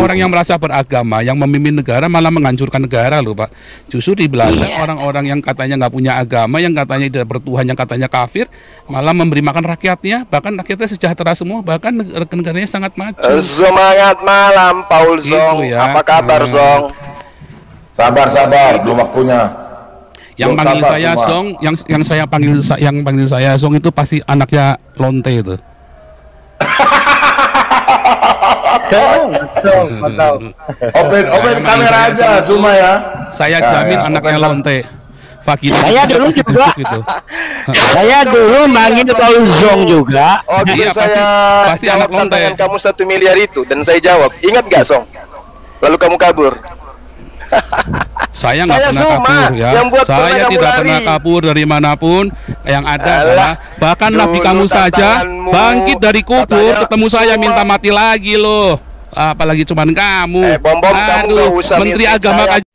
orang-orang yang merasa beragama, yang memimpin negara malah menghancurkan negara loh Pak. Justru di Belanda orang-orang yang katanya nggak punya agama, yang katanya tidak bertuhan, yang katanya kafir, malah memberi makan rakyatnya, bahkan rakyatnya sejahtera semua, bahkan negaranya sangat maju. Semangat malam Paul Zong, ya. Apa kabar Zong? Sabar, belum waktunya. Yang panggil saya Zong, yang panggil saya Zong itu pasti anaknya Lonte itu. Open kamera aja, Suma ya. Saya jamin anaknya Lonte. Saya dulu juga. Saya dulu manggil Paul Zong juga. Oke, Iya, saya pasti anak jawab Lonte. tantangan kamu 1 miliar itu, dan saya jawab, ingat gak Zong? Lalu kamu kabur. Saya nggak pernah Suma, kabur ya. yang buat Saya tidak pernah kabur dari manapun. Yang ada adalah bahkan Nabi kamu saja bangkit dari kubur, ketemu saya minta mati lagi loh. Apalagi cuman kamu. Bom-bom, kamu nggak usah Menteri minta Agama saya. aja.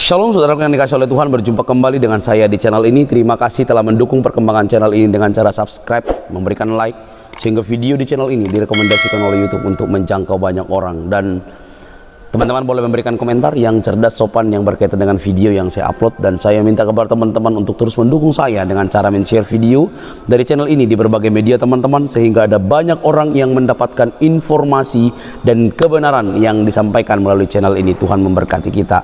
Shalom saudara yang dikasih oleh Tuhan, berjumpa kembali dengan saya di channel ini. Terima kasih telah mendukung perkembangan channel ini dengan cara subscribe, memberikan like, sehingga video di channel ini direkomendasikan oleh YouTube untuk menjangkau banyak orang. Dan teman-teman boleh memberikan komentar yang cerdas, sopan, yang berkaitan dengan video yang saya upload. Dan saya minta kepada teman-teman untuk terus mendukung saya dengan cara men-share video dari channel ini di berbagai media teman-teman, sehingga ada banyak orang yang mendapatkan informasi dan kebenaran yang disampaikan melalui channel ini. Tuhan memberkati kita.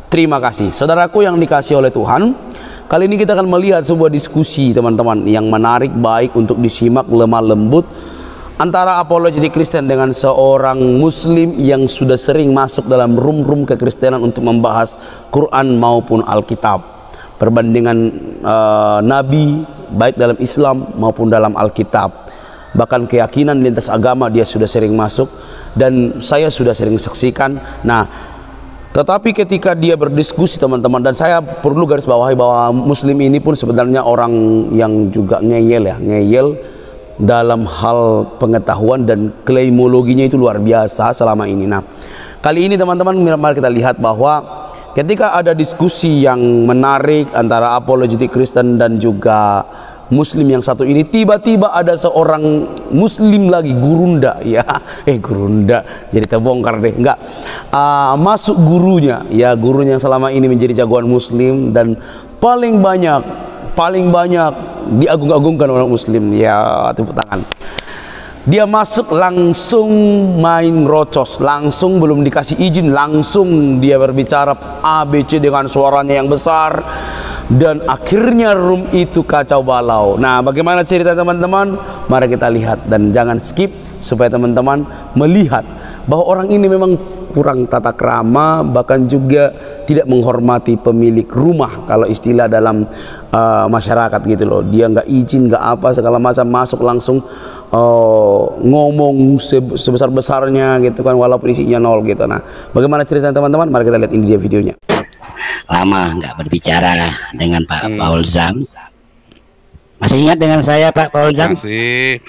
Terima kasih saudaraku yang dikasih oleh Tuhan. Kali ini kita akan melihat sebuah diskusi teman-teman yang menarik, baik untuk disimak, lemah lembut, antara apologetik Kristen dengan seorang muslim yang sudah sering masuk dalam room-room kekristenan untuk membahas Quran maupun Alkitab, perbandingan Nabi baik dalam Islam maupun dalam Alkitab, bahkan keyakinan lintas agama dia sudah sering masuk dan saya sudah sering saksikan. Tetapi ketika dia berdiskusi teman-teman, dan saya perlu garis bawahi bahwa muslim ini pun sebenarnya orang yang juga ngeyel dalam hal pengetahuan, dan klaimologinya itu luar biasa selama ini. Nah, kali ini teman-teman mari kita lihat bahwa ketika ada diskusi yang menarik antara apologetik Kristen dan juga muslim yang satu ini, tiba-tiba ada seorang muslim lagi, gurunda ya, gurunda jadi terbongkar deh, enggak, masuk gurunya yang selama ini menjadi jagoan muslim dan paling banyak diagung-agungkan orang muslim, ya tepuk tangan. Dia masuk langsung main rocos, langsung belum dikasih izin, langsung dia berbicara ABC dengan suaranya yang besar, dan akhirnya room itu kacau balau. Nah, bagaimana cerita teman-teman? Mari kita lihat dan jangan skip supaya teman-teman melihat bahwa orang ini memang kurang tata krama, bahkan juga tidak menghormati pemilik rumah kalau istilah dalam masyarakat gitu loh. Dia nggak izin, nggak apa, segala macam, masuk langsung ngomong sebesar-besarnya gitu kan, walaupun isinya nol gitu. Nah, bagaimana cerita teman-teman? Mari kita lihat, ini dia videonya. Lama nggak berbicara dengan Pak Paul Zong. Masih ingat dengan saya Pak Paul Zong? Masih.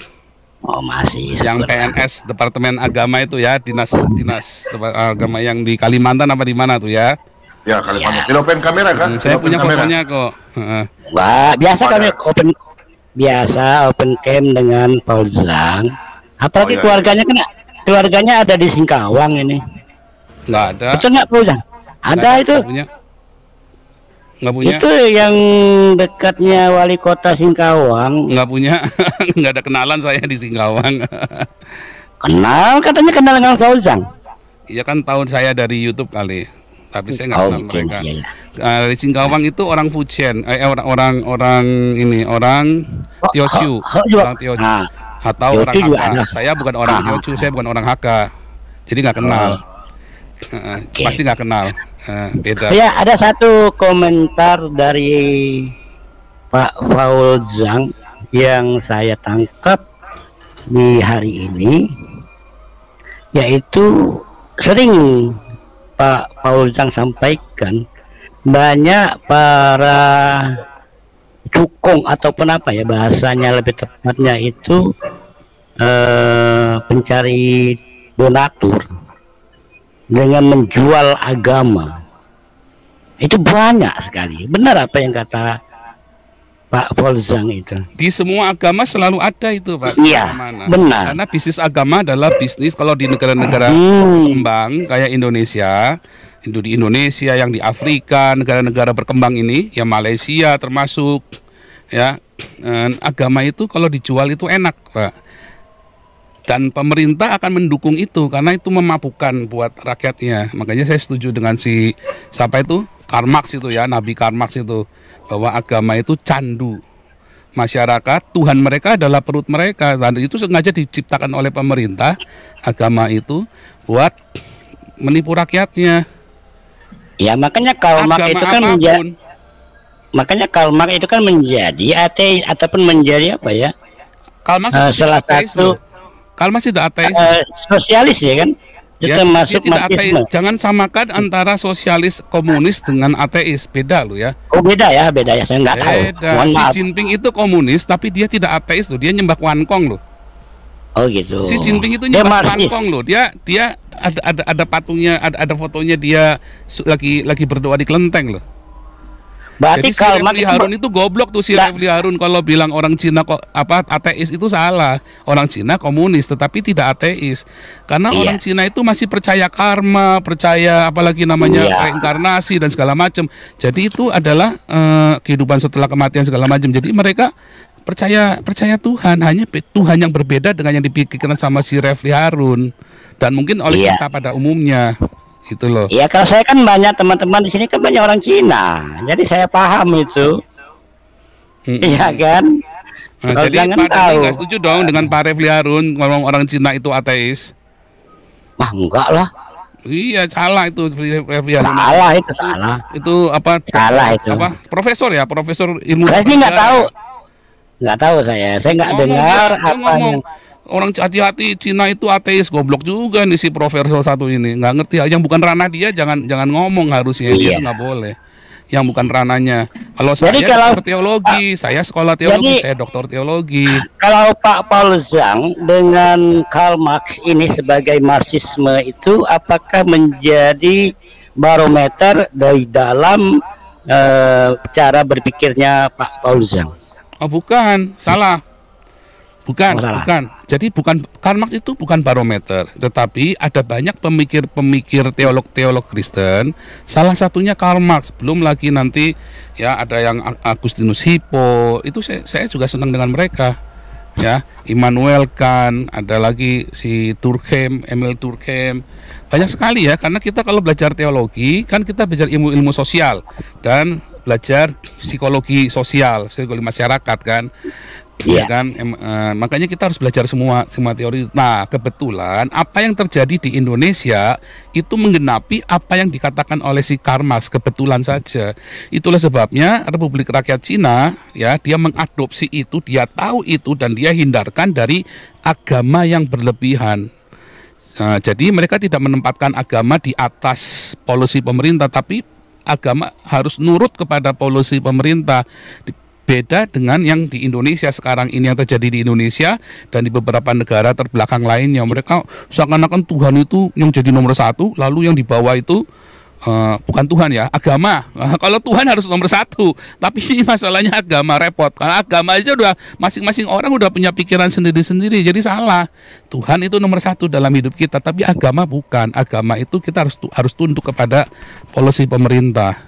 Oh masih. Yang PNS Departemen Agama itu ya, dinas agama yang di Kalimantan apa di mana tuh ya? Ya, Kalimantan. Ini open kamera kan? Saya punya fotonya kok. Wah, biasa kami open cam dengan Paul Zong. Apalagi keluarganya ada di Singkawang ini. Nggak ada. Betul nggak Paul Zong? Ada itu. Nggak punya. Itu yang dekatnya wali kota Singkawang. Nggak punya. Nggak ada kenalan saya di Singkawang. Katanya kenal dengan Paul Zong. Iya kan, tahun saya dari YouTube kali. Tapi saya nggak kenal mereka. Iya. Di Singkawang itu orang Fujian, orang Teochew, orang Teochew atau orang Hakka. Saya bukan orang Teochew, saya bukan orang Hakka. Jadi nggak kenal. Pasti nggak kenal. Beda. Ya, ada satu komentar dari Pak Paul Zong yang saya tangkap di hari ini, yaitu sering Pak Paul Zong sampaikan banyak para cukong ataupun apa ya bahasanya lebih tepatnya itu pencari donatur dengan menjual agama. Itu banyak sekali. Benar apa yang kata Pak Polzang itu. Di semua agama selalu ada itu, Pak. Iya, benar. Karena bisnis agama adalah bisnis kalau di negara-negara berkembang kayak Indonesia, di Indonesia, yang di Afrika, negara-negara berkembang ini, ya Malaysia termasuk, ya agama itu kalau dijual itu enak, Pak. Dan pemerintah akan mendukung itu karena itu memabukkan buat rakyatnya. Makanya saya setuju dengan siapa itu, Karl Marx itu ya, Nabi Karl Marx itu, bahwa agama itu candu masyarakat, Tuhan mereka adalah perut mereka, dan itu sengaja diciptakan oleh pemerintah agama itu buat menipu rakyatnya. Ya makanya Karl Marx itu kan menjadi ateis ataupun menjadi apa ya? Karl Marx salah satu Karl Marx tidak ateis, sosialis ya kan? Ya, termasuk dia tidak ateis. marxisme. Jangan samakan antara sosialis komunis dengan ateis, beda lo ya. Oh beda ya, saya nggak tahu. Beda. Mohon Xi maaf. Jinping itu komunis tapi dia tidak ateis loh, dia nyembah Wankong loh. Oh gitu. Xi Jinping itu Dia nyembah marxis. Wankong loh. Dia ada patungnya, ada fotonya dia lagi berdoa di kelenteng loh. Berarti Jadi si Karl Marx Refli Harun itu goblok tuh si Refli Harun kalau bilang orang Cina kok ateis itu salah. Orang Cina komunis tetapi tidak ateis. Karena orang Cina itu masih percaya karma, percaya apalagi namanya reinkarnasi dan segala macam. Jadi itu adalah kehidupan setelah kematian segala macam. Jadi mereka percaya Tuhan, hanya Tuhan yang berbeda dengan yang dipikirkan sama si Refli Harun dan mungkin oleh kita pada umumnya. Gitu loh. Iya, kalau saya kan banyak teman-teman di sini kan banyak orang Cina, jadi saya paham itu. Iya kan? Nah, jadi Pak Dani nggak setuju dong dengan Pak Refli Harun ngomong orang Cina itu ateis? Wah enggak lah. Iya salah itu Refli Harun. Salah itu salah. Itu apa? Salah itu. Apa? Profesor ya, profesor ilmu. Saya sih nggak tahu. Nggak tahu saya nggak dengar apa yang. Orang hati-hati Cina itu ateis, goblok juga nih si profesor satu ini, nggak ngerti. Yang bukan ranah dia jangan ngomong harusnya, dia nggak boleh. Yang bukan ranahnya. Kalau saya dokter teologi, saya sekolah teologi, saya doktor teologi. Kalau Pak Polzang dengan Karl Marx ini sebagai marxisme itu apakah menjadi barometer dari dalam cara berpikirnya Pak Polzang? Oh bukan, salah. Bukan. Jadi Karl Marx itu bukan barometer, tetapi ada banyak pemikir-pemikir teolog Kristen. Salah satunya Karl Marx. Belum lagi nanti ya ada yang Agustinus Hippo. Itu saya juga senang dengan mereka. Ya, Immanuel Kant, ada lagi si Durkheim, Emil Durkheim. Banyak sekali ya, karena kita kalau belajar teologi kan kita belajar ilmu sosial dan belajar psikologi sosial, psikologi masyarakat kan. Ya kan, makanya kita harus belajar semua teori. Nah, kebetulan apa yang terjadi di Indonesia itu menggenapi apa yang dikatakan oleh si Karl Marx, kebetulan saja. Itulah sebabnya Republik Rakyat Cina ya, dia mengadopsi itu, dia tahu itu dan dia hindarkan dari agama yang berlebihan. Nah, jadi mereka tidak menempatkan agama di atas polisi pemerintah, tapi agama harus nurut kepada polisi pemerintah. Beda dengan yang di Indonesia sekarang ini, yang terjadi di Indonesia dan di beberapa negara terbelakang lainnya. Mereka seakan-akan Tuhan itu yang jadi nomor satu, lalu yang di bawah itu bukan Tuhan ya, agama. Kalau Tuhan harus nomor satu, tapi ini masalahnya agama, repot. Karena agama aja udah masing-masing orang udah punya pikiran sendiri-sendiri, jadi salah. Tuhan itu nomor satu dalam hidup kita, tapi agama bukan. Agama itu kita harus tunduk kepada polisi pemerintah.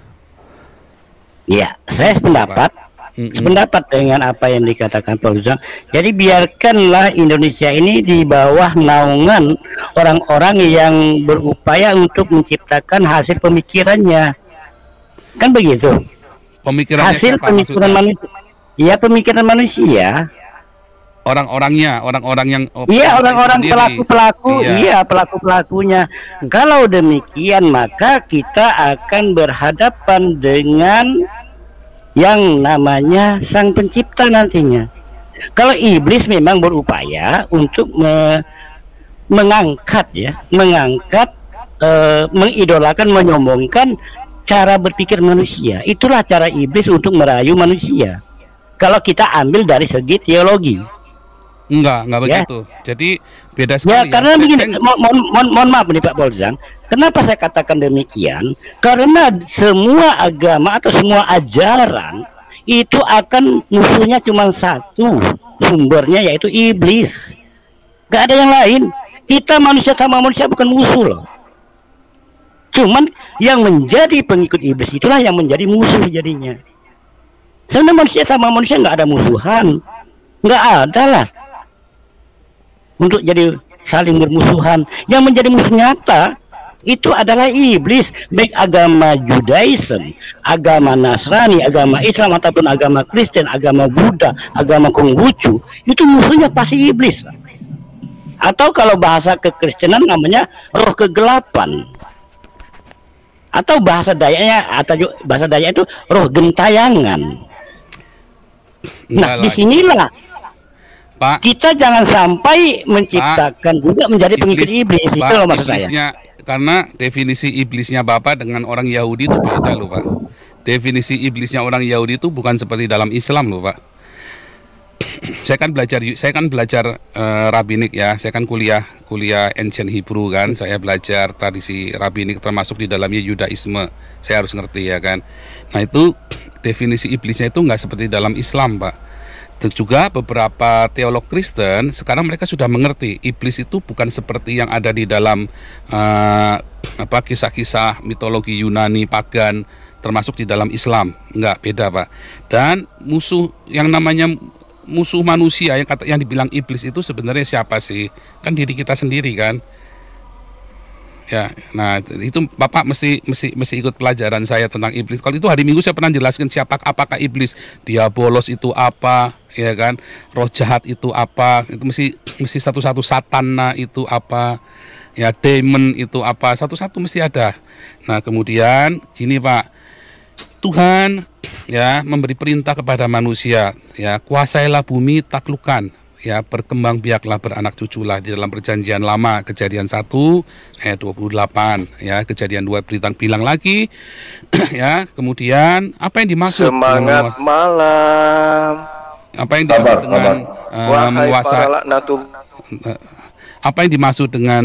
Iya, saya sependapat. Sependapat dengan apa yang dikatakan Polzang. Jadi biarkanlah Indonesia ini di bawah naungan orang-orang yang berupaya untuk menciptakan hasil pemikirannya. Kan begitu? Hasil pemikiran manusia. Iya, pemikiran manusia. Orang-orangnya, orang-orang yang orang-orang pelaku-pelaku, pelaku-pelakunya. Kalau demikian maka kita akan berhadapan dengan yang namanya Sang Pencipta nantinya. Kalau iblis memang berupaya untuk mengangkat, mengidolakan, menyombongkan cara berpikir manusia. Itulah cara iblis untuk merayu manusia. Kalau kita ambil dari segi teologi. Enggak begitu. Jadi beda sekali. Ya, karena begini, mohon maaf nih Pak Polzang. Kenapa saya katakan demikian? Karena semua agama atau semua ajaran itu akan musuhnya cuma satu, sumbernya yaitu iblis. Gak ada yang lain. Kita manusia sama manusia bukan musuh loh. Cuman yang menjadi pengikut iblis itulah yang menjadi musuh jadinya. Sebenarnya manusia sama manusia nggak ada musuhan, nggak ada lah untuk jadi saling bermusuhan. Yang menjadi musuh nyata itu adalah iblis, baik agama Judaism, agama Nasrani, agama Islam ataupun agama Kristen, agama Buddha, agama Konghucu, itu musuhnya pasti iblis, Pak. Atau kalau bahasa kekristenan namanya roh kegelapan, atau bahasa Dayak itu roh gentayangan. Nah, disinilah Pak, kita jangan sampai menciptakan Pak, juga menjadi pengikut iblis. Itu loh maksud saya. Karena definisi iblisnya Bapak dengan orang Yahudi itu beda loh Pak. Definisi iblisnya orang Yahudi itu bukan seperti dalam Islam loh Pak. Saya kan belajar rabbinik ya. Saya kan kuliah ancient Hebrew kan. Saya belajar tradisi rabbinik termasuk di dalamnya Yudaisme. Saya harus ngerti ya kan. Nah itu definisi iblisnya itu nggak seperti dalam Islam Pak. Dan juga beberapa teolog Kristen sekarang mereka sudah mengerti iblis itu bukan seperti yang ada di dalam kisah-kisah mitologi Yunani pagan termasuk di dalam Islam. Enggak, beda Pak. Dan musuh yang namanya musuh manusia yang dibilang iblis itu sebenarnya siapa sih? Kan diri kita sendiri kan. Ya, nah itu Bapak mesti ikut pelajaran saya tentang iblis. Kalau itu hari Minggu saya pernah jelaskan apakah iblis, diabolos itu apa, ya kan? Roh jahat itu apa? Itu mesti satu-satu, satana itu apa? Ya, demon itu apa? Satu-satu mesti ada. Nah, kemudian gini Pak. Tuhan ya memberi perintah kepada manusia, ya, kuasailah bumi, taklukkan. Ya, berkembang biaklah, beranak cuculah. Di dalam perjanjian lama, Kejadian 1 ayat 28, ya, Kejadian 2 bilang lagi ya. Kemudian apa yang dimaksud semangat malam, apa yang dimaksud dengan menguasai, apa yang dimaksud dengan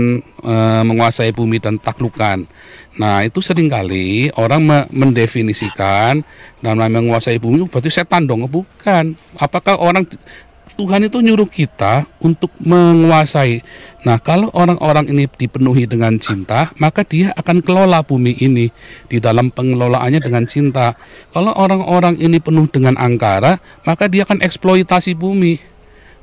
menguasai bumi dan taklukan? Nah, itu seringkali orang mendefinisikan namanya menguasai bumi berarti setan dong, bukan. Apakah Tuhan itu nyuruh kita untuk menguasai. Nah, kalau orang-orang ini dipenuhi dengan cinta, maka dia akan kelola bumi ini di dalam pengelolaannya dengan cinta. Kalau orang-orang ini penuh dengan angkara, maka dia akan eksploitasi bumi.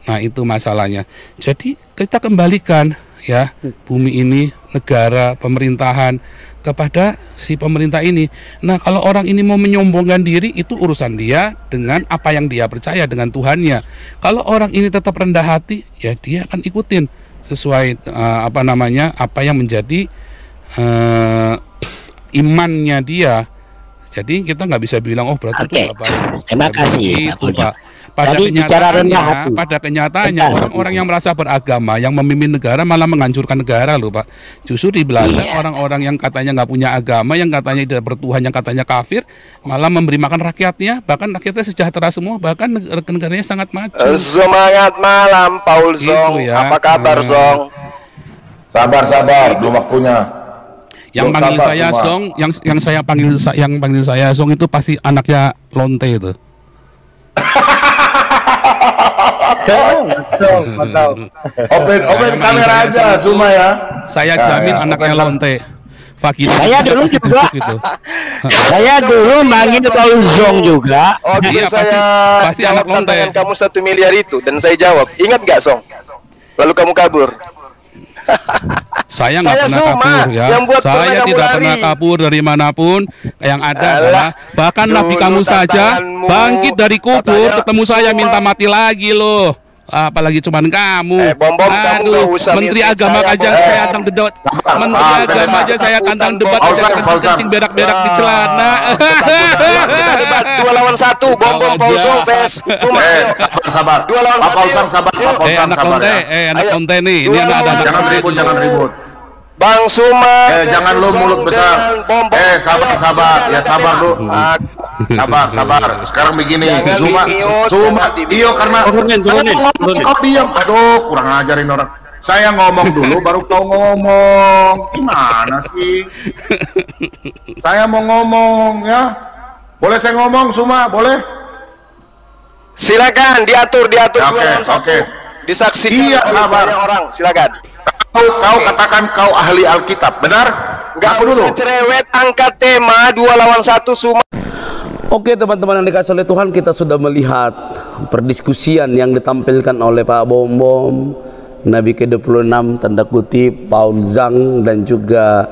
Nah, itu masalahnya. Jadi kita kembalikan ya bumi ini, negara, pemerintahan kepada si pemerintah ini. Nah, kalau orang ini mau menyombongkan diri, itu urusan dia dengan apa yang dia percaya dengan Tuhannya. Kalau orang ini tetap rendah hati, ya dia akan ikutin sesuai apa yang menjadi imannya dia. Jadi kita nggak bisa bilang berarti itu apa. Terima kasih Pak. Pada kenyataannya orang-orang yang merasa beragama, yang memimpin negara malah menghancurkan negara loh Pak. Justru di Belanda orang-orang yang katanya nggak punya agama, yang katanya tidak bertuhan, yang katanya kafir, malah memberi makan rakyatnya, bahkan rakyatnya sejahtera semua, bahkan negaranya sangat maju. Semangat malam Paul Zong, gitu ya. Apa kabar Zong? Sabar, belum waktunya. Yang panggil saya Zong, yang panggil saya Zong itu pasti anaknya Lonte itu. Open kamera aja, Suma ya. Saya jamin anaknya Lonte. Saya dulu juga. Gitu. Saya dulu manggil Paul Zong juga. Oke, iya, saya pasti jawab anak Lonte. tantangan kamu 1 miliar itu, dan saya jawab, ingat nggak Zong? Lalu kamu kabur. Saya nggak pernah kabur ya. Saya tidak pernah kabur dari manapun. Yang ada adalah bahkan Nabi kamu saja bangkit dari kubur, ketemu saya minta mati lagi loh. Apalagi cuman kamu. Aduh, Menteri Agama aja saya kantang debat. Menteri Agama aja saya kantang debat. Kencing berak-berak di celana. Debat 2 lawan 1, bom Paul Zong tes. Cuma sabar. 2 lawan 1. Pak Paulsan sabar. Anak Lonte, anak Lonte nih. Ini anak Jangan ribut. Bang Suma, jangan lu mulut besar. Sabar. Ya sabar lu. Sabar. Sekarang begini, Suma, iyo karena saya ngomong kau diam. Aduh, kurang ajarin orang. Saya ngomong dulu, baru kau ngomong. Gimana sih? Saya mau ngomong ya. Boleh saya ngomong, Suma? Boleh? Silakan diatur Oke. disaksikan Iya, oleh sabar. banyak orang. Silakan. Kau katakan kau ahli Alkitab, benar? Gak usah cerewet, angkat tema 2 lawan 1 Suma. Oke teman-teman yang dikasih oleh Tuhan, kita sudah melihat perdiskusian yang ditampilkan oleh Pak Bom Bom, Nabi ke-26 tanda kutip, Paul Zhang, dan juga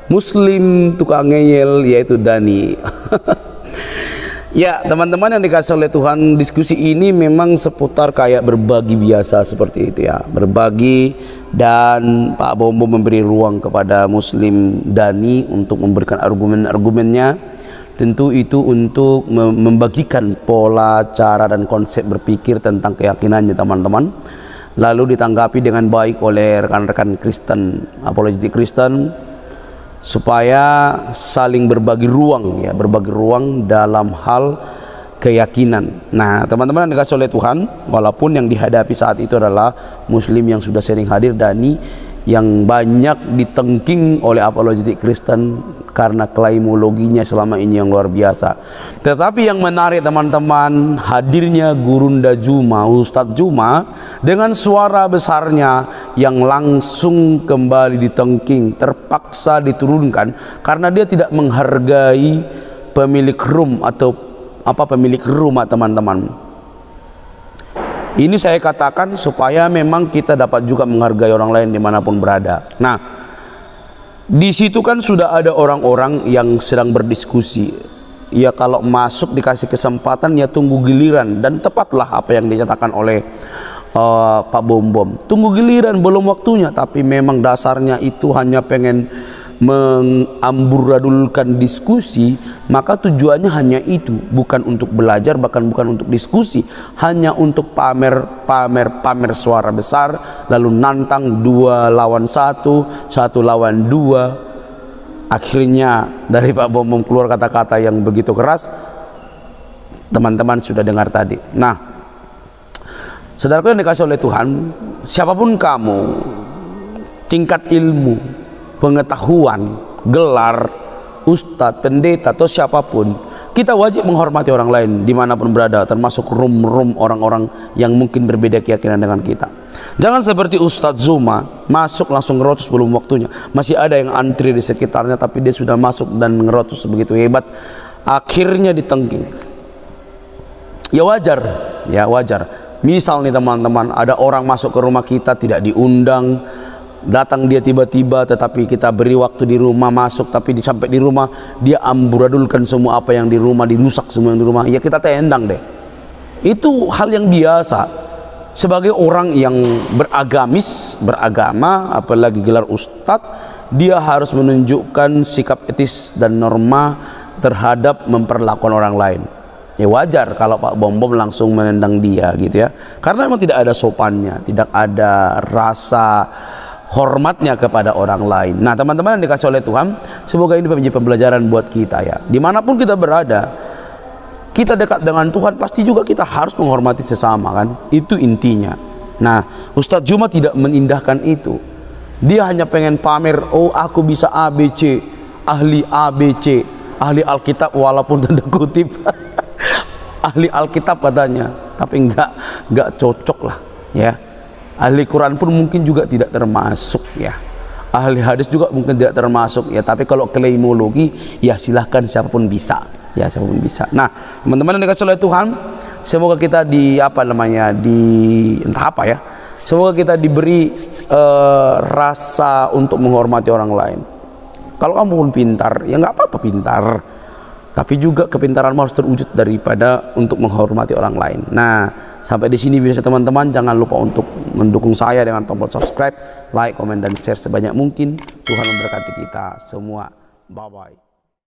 Muslim tukang ngeyel yaitu Dani. Ya teman-teman yang dikasih oleh Tuhan, diskusi ini memang seputar kayak berbagi biasa seperti itu ya, berbagi, dan Pak Bom Bom memberi ruang kepada Muslim Dani untuk memberikan argumen-argumennya. Tentu itu untuk membagikan pola, cara, dan konsep berpikir tentang keyakinannya teman-teman. Lalu ditanggapi dengan baik oleh rekan-rekan Kristen, apologetik Kristen, supaya saling berbagi ruang ya, berbagi ruang dalam hal keyakinan. Nah teman-teman yang dikasih oleh Tuhan, walaupun yang dihadapi saat itu adalah Muslim yang sudah sering hadir, Dani, yang banyak ditengking oleh apologetik Kristen karena klaimologinya selama ini yang luar biasa. Tetapi yang menarik teman-teman, hadirnya Gurunda Juma, Ustadz Juma, dengan suara besarnya yang langsung kembali ditengking, terpaksa diturunkan karena dia tidak menghargai pemilik room atau pemilik rumah teman-teman. Ini saya katakan supaya memang kita dapat juga menghargai orang lain dimanapun berada. Nah, di situ kan sudah ada orang-orang yang sedang berdiskusi. Ya kalau masuk dikasih kesempatan ya tunggu giliran, dan tepatlah apa yang dinyatakan oleh Pak Bom Bom. Tunggu giliran, belum waktunya. Tapi memang dasarnya itu hanya pengen mengamburadulkan diskusi, maka tujuannya hanya itu, bukan untuk belajar, bahkan bukan untuk diskusi, hanya untuk pamer suara besar, lalu nantang 2 lawan 1, 1 lawan 2. Akhirnya dari Pak Bom Bom keluar kata-kata yang begitu keras, teman-teman sudah dengar tadi. Nah, saudaraku yang dikasih oleh Tuhan, siapapun kamu, tingkat ilmu, pengetahuan, gelar, ustadz, pendeta, atau siapapun, kita wajib menghormati orang lain dimanapun berada, termasuk room orang-orang yang mungkin berbeda keyakinan dengan kita. Jangan seperti Ustadz Zuma, masuk langsung ngerotus belum waktunya. Masih ada yang antri di sekitarnya, tapi dia sudah masuk dan ngerotus begitu hebat, akhirnya ditengking. Ya wajar, ya wajar. Misal nih teman-teman, ada orang masuk ke rumah kita tidak diundang, datang dia tiba-tiba, tetapi kita beri waktu di rumah, masuk, tapi sampai di rumah dia amburadulkan semua apa yang di rumah, dirusak semua yang di rumah, ya kita tendang deh. Itu hal yang biasa. Sebagai orang yang beragama, apalagi gelar ustadz, dia harus menunjukkan sikap etis dan norma terhadap memperlakukan orang lain. Ya wajar kalau Pak Bom Bom langsung menendang dia gitu ya, karena memang tidak ada sopannya, tidak ada rasa hormatnya kepada orang lain. Nah teman-teman yang dikasih oleh Tuhan, semoga ini menjadi pembelajaran buat kita ya. Dimanapun kita berada, kita dekat dengan Tuhan, pasti juga kita harus menghormati sesama kan. Itu intinya. Nah Ustadz Juma tidak mengindahkan itu. Dia hanya pengen pamer, oh aku bisa ABC, ahli ABC, ahli Alkitab, walaupun tanda kutip ahli Alkitab katanya, tapi enggak cocok lah ya. Ahli Quran pun mungkin juga tidak termasuk ya, ahli hadis juga mungkin tidak termasuk ya. Tapi kalau klaimologi ya silahkan, siapapun bisa ya, siapapun bisa. Nah teman-teman yang dikasih oleh Tuhan, semoga kita semoga kita diberi rasa untuk menghormati orang lain. Kalau kamu pun pintar ya nggak apa-apa pintar, tapi juga kepintaranmu harus terwujud daripada untuk menghormati orang lain. Nah sampai di sini video teman-teman, jangan lupa untuk mendukung saya dengan tombol subscribe, like, komen, dan share sebanyak mungkin. Tuhan memberkati kita semua. Bye bye.